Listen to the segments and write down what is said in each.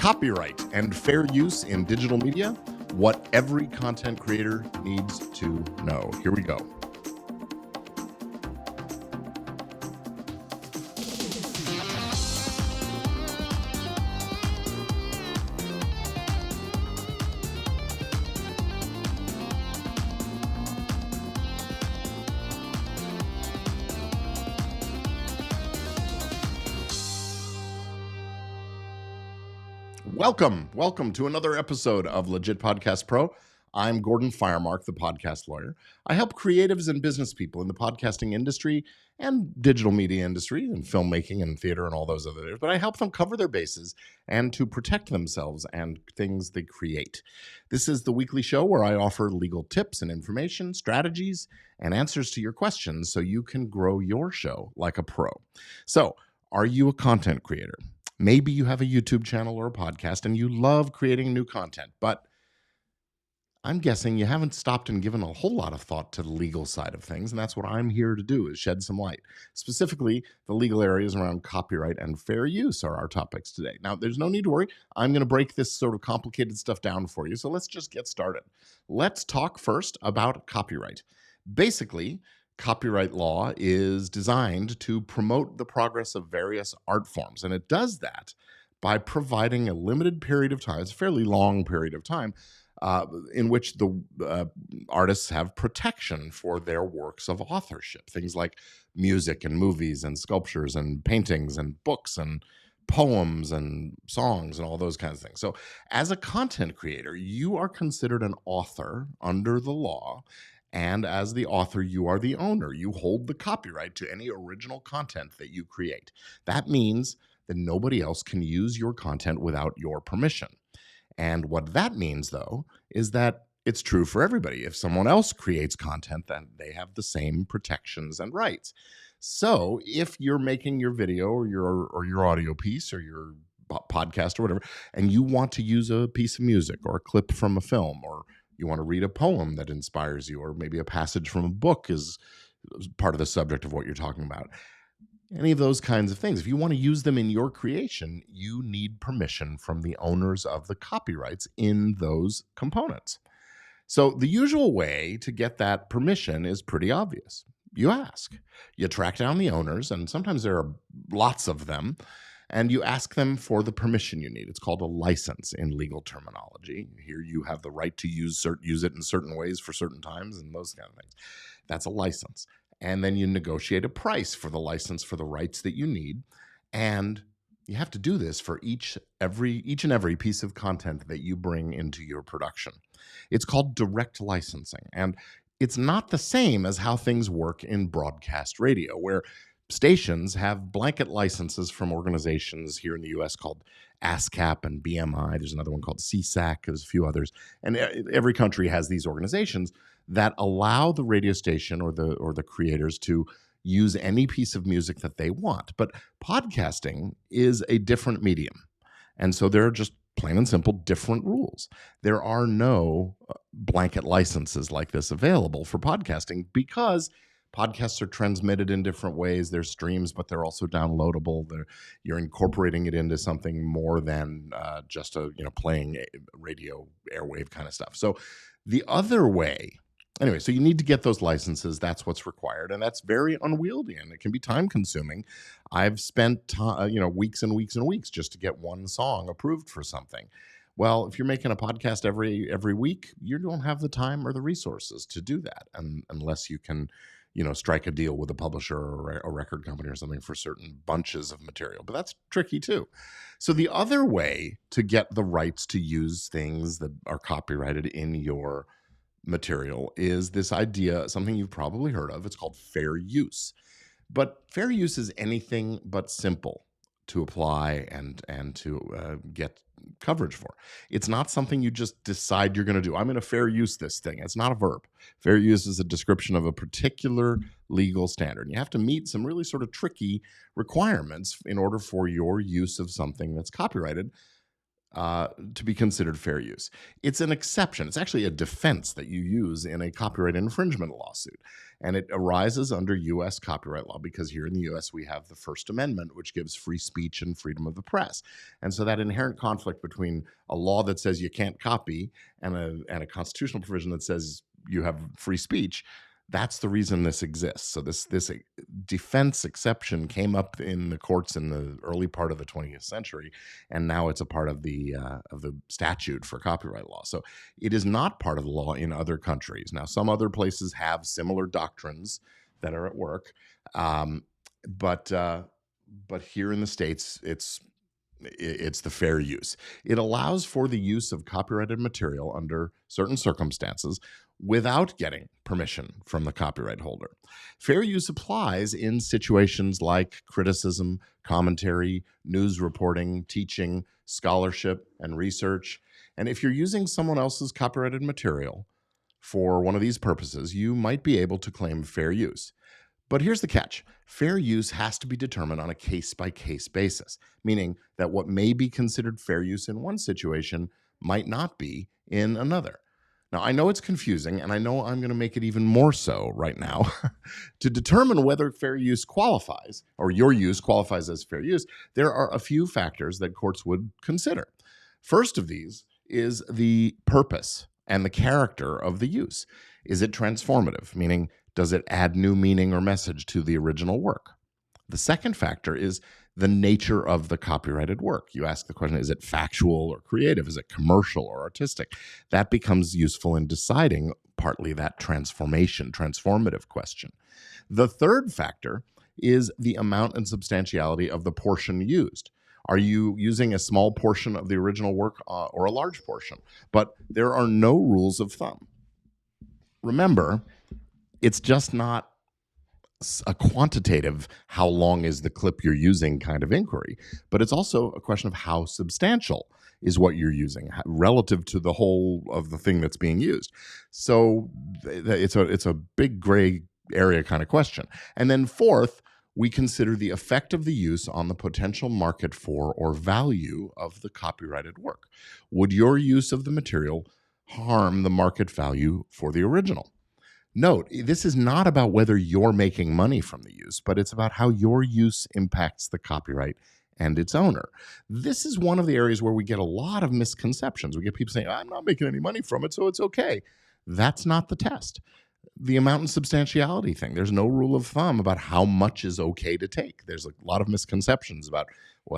Copyright and fair use in digital media, what every content creator needs to know. Here we go. Welcome to another episode of Legit Podcast Pro. I'm Gordon Firemark, the podcast lawyer. I help creatives and business people in the podcasting industry and digital media industry and filmmaking and theater and all those other areas, but I help them cover their bases and to protect themselves and things they create. This is the weekly show where I offer legal tips and information, strategies, and answers to your questions so you can grow your show like a pro. So, are you a content creator? Maybe you have a YouTube channel or a podcast and you love creating new content, but I'm guessing you haven't stopped and given a whole lot of thought to the legal side of things, and that's what I'm here to do, is shed some light. Specifically, the legal areas around copyright and fair use are our topics today. Now, there's no need to worry. I'm going to break this sort of complicated stuff down for you, so let's just get started. Let's talk first about copyright. Basically, copyright law is designed to promote the progress of various art forms, and it does that by providing a limited period of time, it's a fairly long period of time, in which the artists have protection for their works of authorship, things like music and movies and sculptures and paintings and books and poems and songs and all those kinds of things. So as a content creator, you are considered an author under the law. And as the author, you are the owner. You hold the copyright to any original content that you create. That means that nobody else can use your content without your permission. And what that means, though, is that it's true for everybody. If someone else creates content, then they have the same protections and rights. So if you're making your video or your audio piece or your podcast or whatever, and you want to use a piece of music or a clip from a film, or you want to read a poem that inspires you, or maybe a passage from a book is part of the subject of what you're talking about. Any of those kinds of things. If you want to use them in your creation, you need permission from the owners of the copyrights in those components. So the usual way to get that permission is pretty obvious. You ask. You track down the owners, and sometimes there are lots of them, and you ask them for the permission you need. It's called a license in legal terminology. Here you have the right to use it in certain ways for certain times and those kind of things. That's a license. And then you negotiate a price for the license for the rights that you need. And you have to do this for each and every piece of content that you bring into your production. It's called direct licensing. And it's not the same as how things work in broadcast radio, where stations have blanket licenses from organizations here in the U.S. called ASCAP and BMI. There's another one called CSAC. There's a few others. And every country has these organizations that allow the radio station or the creators to use any piece of music that they want. But podcasting is a different medium. And so there are just plain and simple different rules. There are no blanket licenses like this available for podcasting because podcasts are transmitted in different ways. They're streams, but they're also downloadable. You're incorporating it into something more than just playing radio airwave kind of stuff. So the other way, anyway, so you need to get those licenses. That's what's required, and that's very unwieldy, and it can be time consuming. I've spent weeks and weeks and weeks just to get one song approved for something. Well, if you're making a podcast every week, you don't have the time or the resources to do that, unless you can strike a deal with a publisher or a record company or something for certain bunches of material. But that's tricky too. So the other way to get the rights to use things that are copyrighted in your material is this idea, something you've probably heard of. It's called fair use. But fair use is anything but simple to apply and to get coverage for. It's not something you just decide you're going to do. I'm going to fair use this thing. It's not a verb. Fair use is a description of a particular legal standard. And you have to meet some really sort of tricky requirements in order for your use of something that's copyrighted to be considered fair use. It's an exception. It's actually a defense that you use in a copyright infringement lawsuit. And it arises under U.S. copyright law because here in the U.S. we have the First Amendment, which gives free speech and freedom of the press. And so that inherent conflict between a law that says you can't copy and a constitutional provision that says you have free speech, that's the reason this exists. So this defense exception came up in the courts in the early part of the 20th century, and now it's a part of the statute for copyright law. So it is not part of the law in other countries. Now, some other places have similar doctrines that are at work, but here in the States, it's the fair use. It allows for the use of copyrighted material under certain circumstances without getting permission from the copyright holder. Fair use applies in situations like criticism, commentary, news reporting, teaching, scholarship, and research. And if you're using someone else's copyrighted material for one of these purposes, you might be able to claim fair use. But here's the catch. Fair use has to be determined on a case-by-case basis, meaning that what may be considered fair use in one situation might not be in another. Now, I know it's confusing, and I know I'm going to make it even more so right now. To determine whether fair use qualifies, or your use qualifies as fair use, there are a few factors that courts would consider. First of these is the purpose and the character of the use. Is it transformative, meaning does it add new meaning or message to the original work? The second factor is the nature of the copyrighted work. You ask the question, is it factual or creative? Is it commercial or artistic? That becomes useful in deciding partly that transformative question. The third factor is the amount and substantiality of the portion used. Are you using a small portion of the original work or a large portion? But there are no rules of thumb. Remember, it's just not a quantitative how long is the clip you're using kind of inquiry, but it's also a question of how substantial is what you're using relative to the whole of the thing that's being used. So it's a big gray area kind of question. And then fourth, we consider the effect of the use on the potential market for or value of the copyrighted work. Would your use of the material harm the market value for the original? Note, this is not about whether you're making money from the use, but it's about how your use impacts the copyright and its owner. This is one of the areas where we get a lot of misconceptions. We get people saying, I'm not making any money from it, so it's okay. That's not the test. The amount and substantiality thing, there's no rule of thumb about how much is okay to take. There's a lot of misconceptions about,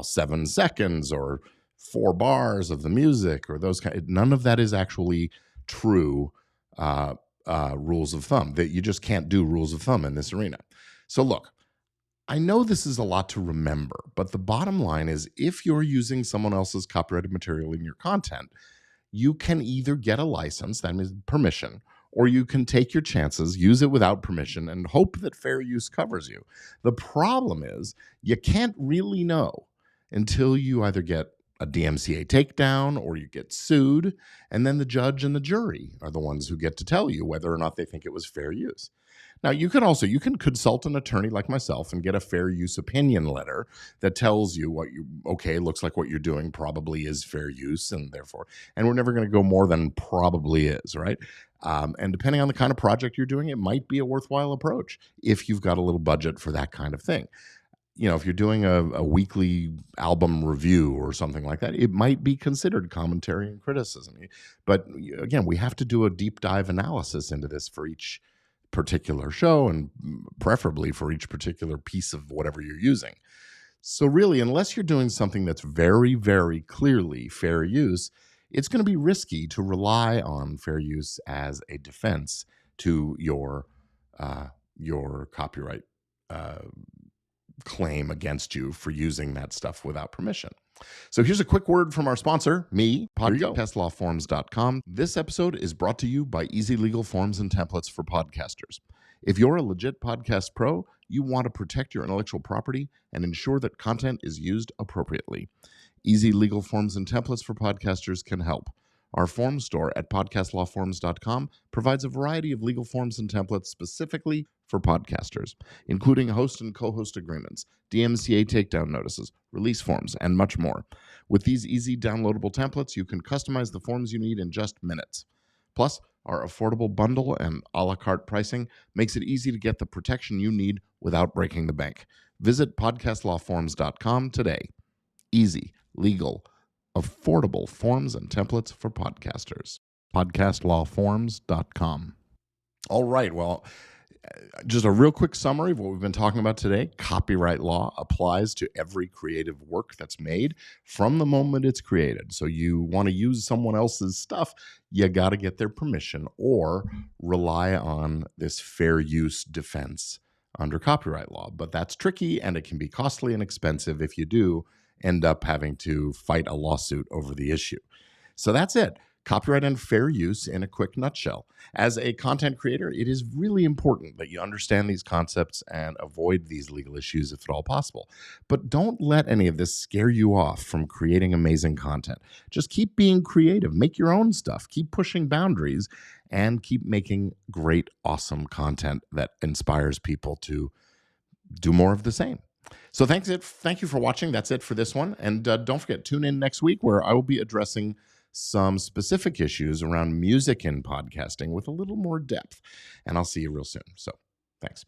7 seconds or 4 bars of the music or those kind. None of that is actually true rules of thumb. That you just can't do rules of thumb in this arena. So look, I know this is a lot to remember, but the bottom line is if you're using someone else's copyrighted material in your content, you can either get a license, that means permission, or you can take your chances, use it without permission, and hope that fair use covers you. The problem is you can't really know until you either get a DMCA takedown or you get sued, and then the judge and the jury are the ones who get to tell you whether or not they think it was fair use. Now, you can consult an attorney like myself and get a fair use opinion letter that tells you looks like what you're doing probably is fair use, and we're never going to go more than probably is, right? And depending on the kind of project you're doing, it might be a worthwhile approach if you've got a little budget for that kind of thing. If you're doing a weekly album review or something like that, it might be considered commentary and criticism. But again, we have to do a deep dive analysis into this for each particular show and preferably for each particular piece of whatever you're using. So really, unless you're doing something that's very, very clearly fair use, it's going to be risky to rely on fair use as a defense to your copyright claim against you for using that stuff without permission. So here's a quick word from our sponsor, me, podcastlawforms.com. This episode is brought to you by Easy Legal Forms and Templates for Podcasters. If you're a legit podcast pro, you want to protect your intellectual property and ensure that content is used appropriately. Easy Legal Forms and Templates for Podcasters can help. Our form store at podcastlawforms.com provides a variety of legal forms and templates specifically for podcasters, including host and co-host agreements, DMCA takedown notices, release forms, and much more. With these easy downloadable templates, you can customize the forms you need in just minutes. Plus, our affordable bundle and a la carte pricing makes it easy to get the protection you need without breaking the bank. Visit podcastlawforms.com today. Easy, legal, affordable forms and templates for podcasters. Podcastlawforms.com. All right. Well, just a real quick summary of what we've been talking about today. Copyright law applies to every creative work that's made from the moment it's created. So you want to use someone else's stuff, you got to get their permission or rely on this fair use defense under copyright law. But that's tricky, and it can be costly and expensive if you do end up having to fight a lawsuit over the issue. So that's it. Copyright and fair use in a quick nutshell. As a content creator, it is really important that you understand these concepts and avoid these legal issues if at all possible. But don't let any of this scare you off from creating amazing content. Just keep being creative, make your own stuff, keep pushing boundaries, and keep making great, awesome content that inspires people to do more of the same. So thank you for watching. That's it for this one. And don't forget, tune in next week where I will be addressing some specific issues around music in podcasting with a little more depth. And I'll see you real soon. So thanks.